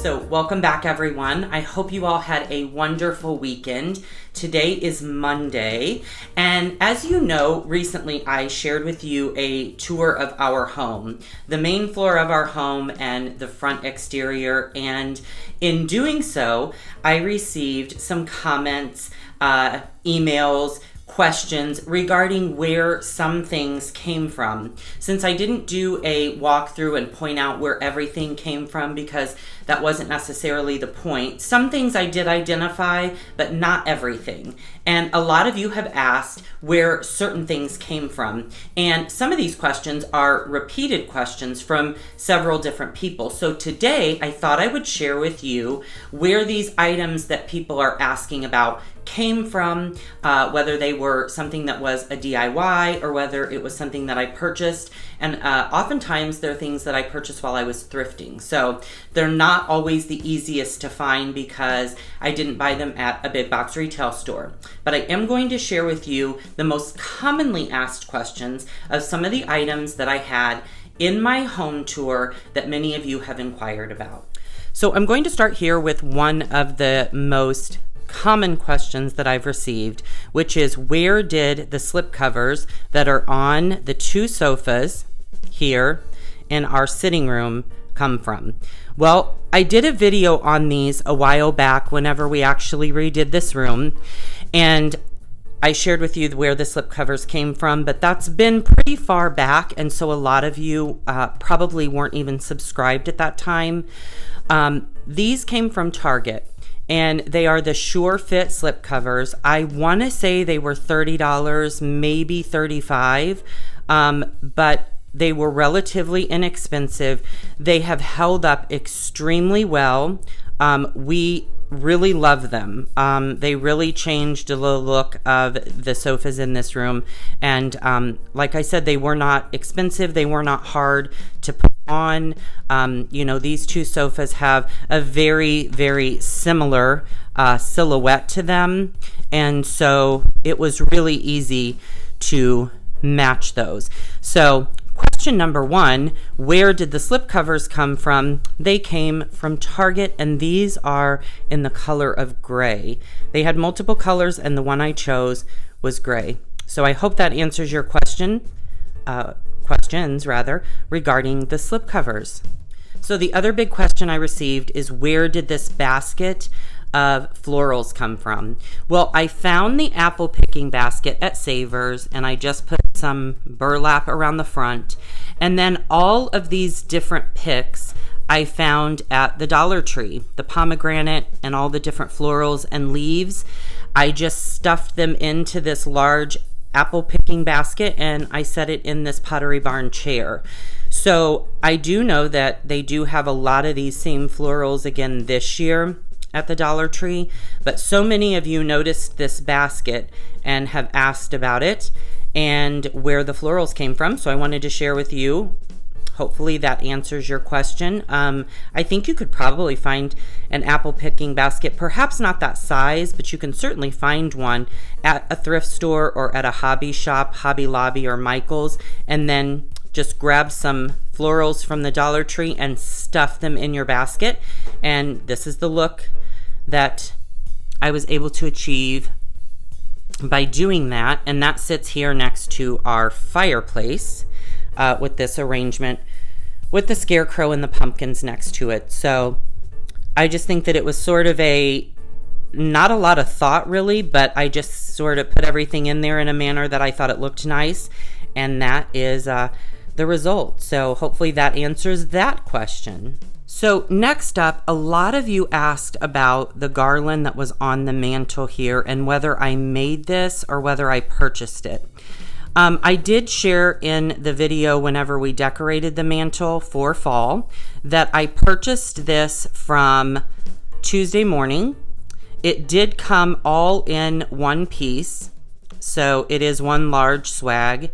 So welcome back, everyone. I hope you all had a wonderful weekend. Today is Monday, and as you know, recently I shared with you a tour of our home, the main floor of our home and the front exterior, and in doing so, I received some comments, emails, questions regarding where some things came from. Since I didn't do a walkthrough and point out where everything came from because that wasn't necessarily the point, some things I did identify, but not everything. And a lot of you have asked where certain things came from. And some of these questions are repeated questions from several different people. So today I thought I would share with you where these items that people are asking about came from, whether they were something that was a DIY or whether it was something that I purchased. And oftentimes they're things that I purchased while I was thrifting. So they're not always the easiest to find because I didn't buy them at a big box retail store. But I am going to share with you the most commonly asked questions of some of the items that I had in my home tour that many of you have inquired about. So I'm going to start here with one of the most common questions that I've received, which is where did the slip covers that are on the two sofas here in our sitting room come from? Well, I did a video on these a while back whenever we actually redid this room, and I shared with you where the slip covers came from, but that's been pretty far back, and so a lot of you probably weren't even subscribed at that time. These came from Target, and they are the Sure Fit slip covers. I want to say they were $30, maybe $35, but they were relatively inexpensive. They have held up extremely well. We really love them. They really changed the look of the sofas in this room. And like I said, they were not expensive. They were not hard to put on. These two sofas have a very, very similar silhouette to them. And so it was really easy to match those. So question number one, where did the slip covers come from? They came from Target, and these are in the color of gray. They had multiple colors, and the one I chose was gray. So I hope that answers your questions regarding the slip covers. So the other big question I received is where did this basket of florals come from? Well, I found the apple picking basket at Savers, and I just put some burlap around the front. And then all of these different picks I found at the Dollar Tree, the pomegranate and all the different florals and leaves. I just stuffed them into this large apple picking basket, and I set it in this Pottery Barn chair. So I do know that they do have a lot of these same florals again this year at the Dollar Tree, but so many of you noticed this basket and have asked about it and where the florals came from, so I wanted to share with you. Hopefully that answers your question. I think you could probably find an apple picking basket, perhaps not that size, but you can certainly find one at a thrift store or at a hobby shop, Hobby Lobby or Michael's, and then just grab some florals from the Dollar Tree and stuff them in your basket. And this is the look that I was able to achieve by doing that. And that sits here next to our fireplace with this arrangement with the scarecrow and the pumpkins next to it. So I just think that it was sort of not a lot of thought really, but I just sort of put everything in there in a manner that I thought it looked nice. And that is the result. So hopefully that answers that question. So next up, a lot of you asked about the garland that was on the mantle here and whether I made this or whether I purchased it. I did share in the video whenever we decorated the mantle for fall that I purchased this from Tuesday Morning. It did come all in one piece, so it is one large swag.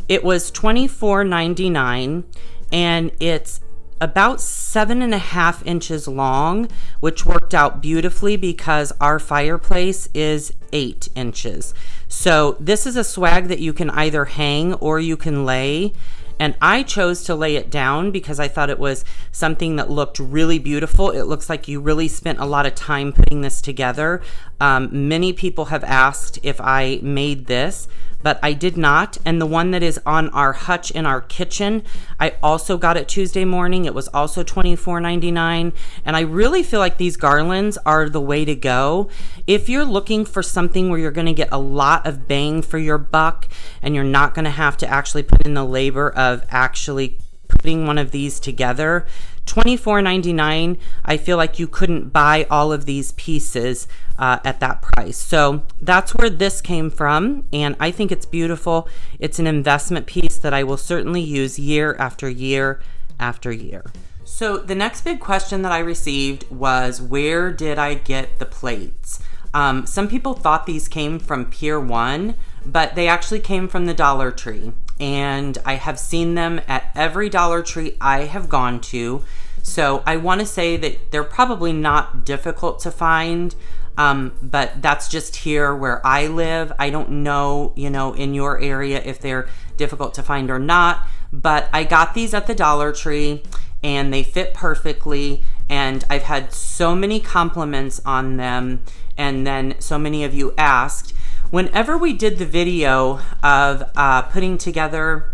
It was $24.99, and it's about 7.5 inches long, which worked out beautifully because our fireplace is 8 inches. So this is a swag that you can either hang or you can lay, And I chose to lay it down because I thought it was something that looked really beautiful. It looks like you really spent a lot of time putting this together. Many people have asked if I made this, but I did not. And the one that is on our hutch in our kitchen, I also got it Tuesday morning. It was also $24.99. And I really feel like these garlands are the way to go. If you're looking for something where you're going to get a lot of bang for your buck and you're not going to have to actually put in the labor of actually putting one of these together, $24.99, I feel like you couldn't buy all of these pieces at that price. So that's where this came from, and I think it's beautiful. It's an investment piece that I will certainly use year after year after year. So the next big question that I received was, where did I get the plates? Some people thought these came from Pier 1, but they actually came from the Dollar Tree. And I have seen them at every Dollar Tree I have gone to. So I want to say that they're probably not difficult to find, but that's just here where I live. I don't know, in your area if they're difficult to find or not, but I got these at the Dollar Tree and they fit perfectly. And I've had so many compliments on them. And then so many of you asked. Whenever we did the video of putting together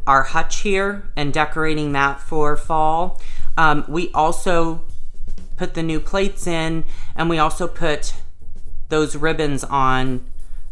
our hutch here and decorating that for fall, we also put the new plates in, and we also put those ribbons on,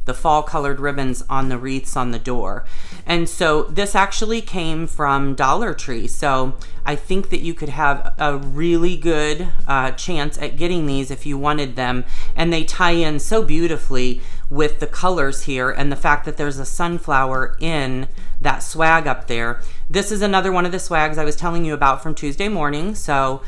the fall colored ribbons on the wreaths on the door. And so this actually came from Dollar Tree. So I think that you could have a really good chance at getting these if you wanted them. And they tie in so beautifully with the colors here and the fact that there's a sunflower in that swag up there. This is another one of the swags I was telling you about from Tuesday morning. So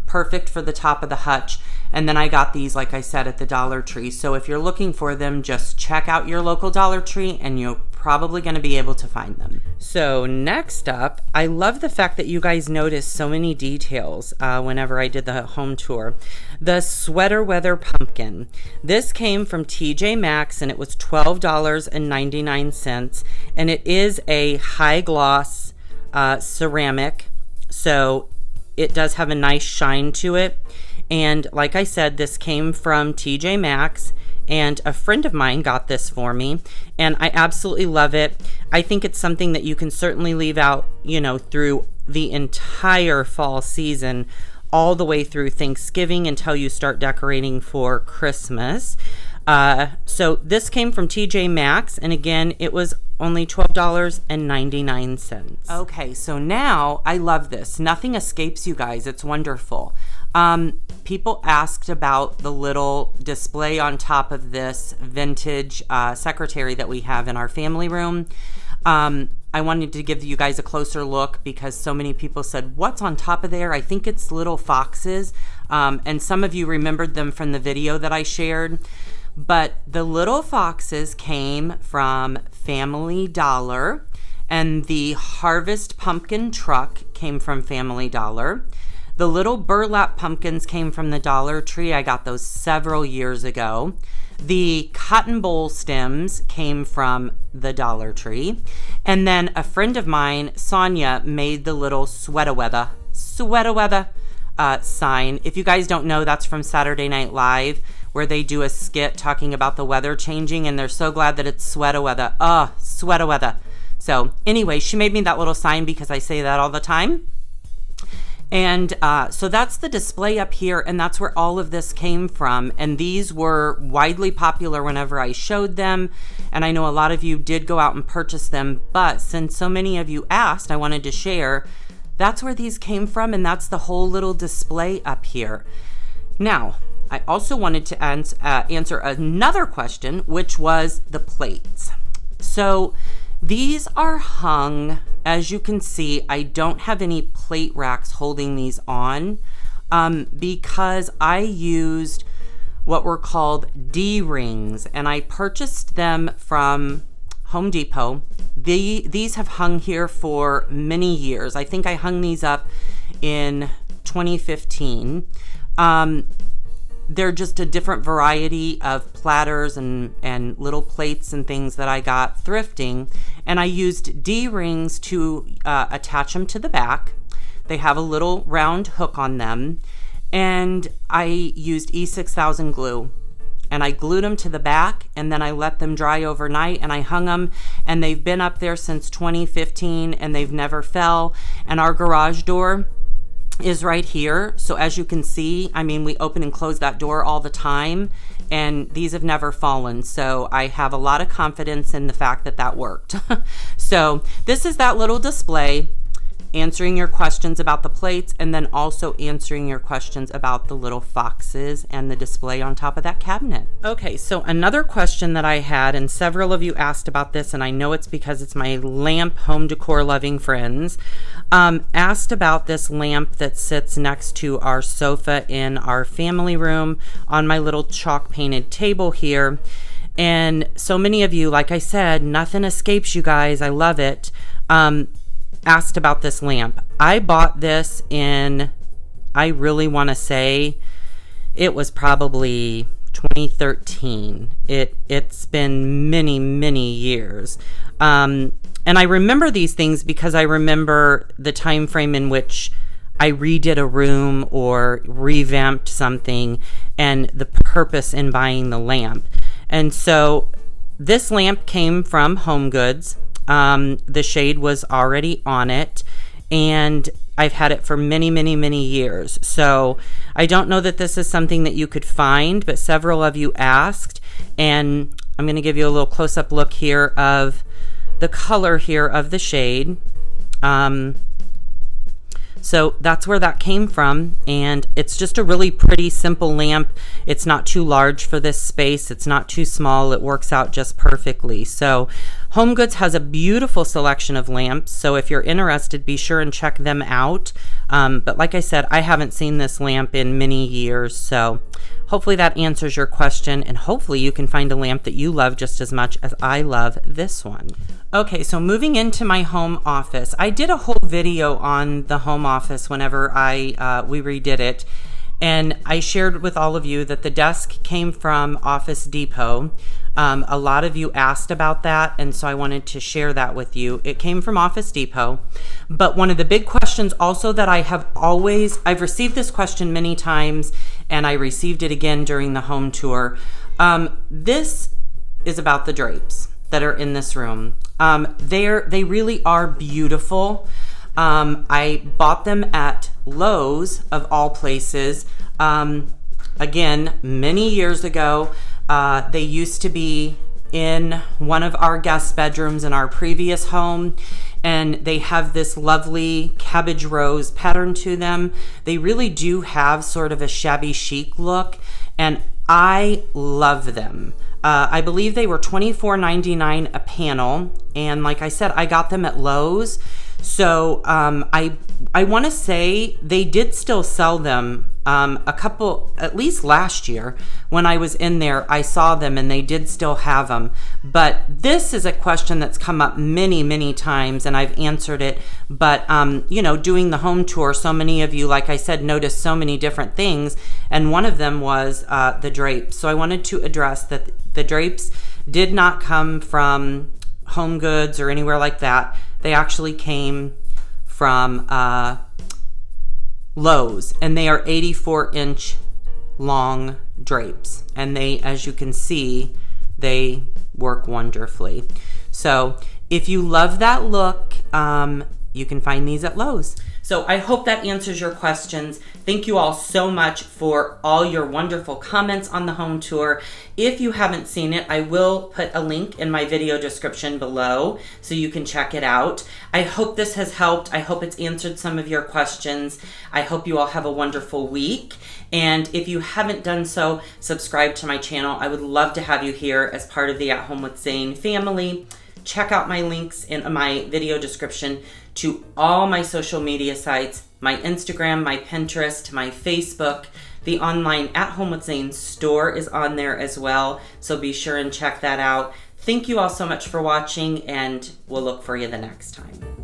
perfect for the top of the hutch. And then I got these, like I said, at the Dollar Tree. So if you're looking for them, just check out your local Dollar Tree and you're probably going to be able to find them. So next up, I love the fact that you guys noticed so many details whenever I did the home tour. The sweater weather pumpkin. This came from TJ Maxx and it was $12.99. And it is a high gloss ceramic. So it does have a nice shine to it. And like I said, this came from TJ Maxx, and a friend of mine got this for me, and I absolutely love it. I think it's something that you can certainly leave out, through the entire fall season, all the way through Thanksgiving until you start decorating for Christmas. So this came from TJ Maxx, and again, it was only $12.99. Okay, so now I love this. Nothing escapes you guys. It's wonderful. People asked about the little display on top of this vintage secretary that we have in our family room. I wanted to give you guys a closer look because so many people said, what's on top of there? I think it's little foxes. And some of you remembered them from the video that I shared. But the little foxes came from Family Dollar, and the Harvest Pumpkin truck came from Family Dollar. The little burlap pumpkins came from the Dollar Tree. I got those several years ago. The cotton bowl stems came from the Dollar Tree. And then a friend of mine, Sonia, made the little sweater weather sign. If you guys don't know, that's from Saturday Night Live, where they do a skit talking about the weather changing, and they're so glad that it's sweater weather. Sweater weather. So anyway, she made me that little sign because I say that all the time. And so that's the display up here, and that's where all of this came from. And these were widely popular whenever I showed them, and I know a lot of you did go out and purchase them, but since so many of you asked, I wanted to share, that's where these came from, and that's the whole little display up here. Now, I also wanted to answer another question, which was the plates. So these are hung, as you can see. I don't have any plate racks holding these on because I used what were called D-rings, and I purchased them from Home Depot. These have hung here for many years. I think I hung these up in 2015. They're just a different variety of platters and little plates and things that I got thrifting. and I used D-rings to attach them to the back. They have a little round hook on them, and I used E6000 glue, and I glued them to the back, and then I let them dry overnight, and I hung them, and they've been up there since 2015, and they've never fell. And our garage door is right here, so as you can see, I mean, we open and close that door all the time, and these have never fallen, so I have a lot of confidence in the fact that that worked. So this is that little display, answering your questions about the plates, and then also answering your questions about the little foxes and the display on top of that cabinet. Okay, so another question that I had, and several of you asked about this, and I know it's because it's my lamp home decor loving friends, asked about this lamp that sits next to our sofa in our family room on my little chalk painted table here. And so many of you, like I said, nothing escapes you guys. I love it. Asked about this lamp. I bought this in, I really want to say it was probably 2013. It's been many years. And I remember these things because I remember the time frame in which I redid a room or revamped something and the purpose in buying the lamp. And so this lamp came from HomeGoods. The shade was already on it, and I've had it for many years. So I don't know that this is something that you could find, but several of you asked, and I'm going to give you a little close-up look here of the color here of the shade. So that's where that came from, and it's just a really pretty simple lamp. It's not too large for this space. It's not too small. It works out just perfectly. So HomeGoods has a beautiful selection of lamps, so if you're interested, be sure and check them out. But like I said, I haven't seen this lamp in many years, so hopefully that answers your question, and hopefully you can find a lamp that you love just as much as I love this one. Okay, so moving into my home office. I did a whole video on the home office whenever we redid it, and I shared with all of you that the desk came from Office Depot. A lot of you asked about that, and so I wanted to share that with you. It came from Office Depot, but one of the big questions also that I've received this question many times, and I received it again during the home tour. This is about the drapes that are in this room. They really are beautiful. I bought them at Lowe's, of all places. Again, many years ago. They used to be in one of our guest bedrooms in our previous home, and they have this lovely cabbage rose pattern to them. They really do have sort of a shabby chic look, and I love them. I believe they were $24.99 a panel, and like I said, I got them at Lowe's. So I want to say they did still sell them at least last year when I was in there. I saw them and they did still have them. But this is a question that's come up many times, and I've answered it. But doing the home tour, so many of you, like I said, noticed so many different things, and one of them was the drapes. So I wanted to address that the drapes did not come from HomeGoods or anywhere like that. They actually came from Lowe's, and they are 84-inch long drapes, and they, as you can see, they work wonderfully. So if you love that look, you can find these at Lowe's. So I hope that answers your questions. Thank you all so much for all your wonderful comments on the home tour. If you haven't seen it, I will put a link in my video description below so you can check it out. I hope this has helped. I hope it's answered some of your questions. I hope you all have a wonderful week. And if you haven't done so, subscribe to my channel. I would love to have you here as part of the At Home with Zane family. Check out my links in my video description to all my social media sites, my Instagram, my Pinterest, my Facebook. The online At Home with Zane store is on there as well, so be sure and check that out. Thank you all so much for watching, and we'll look for you the next time.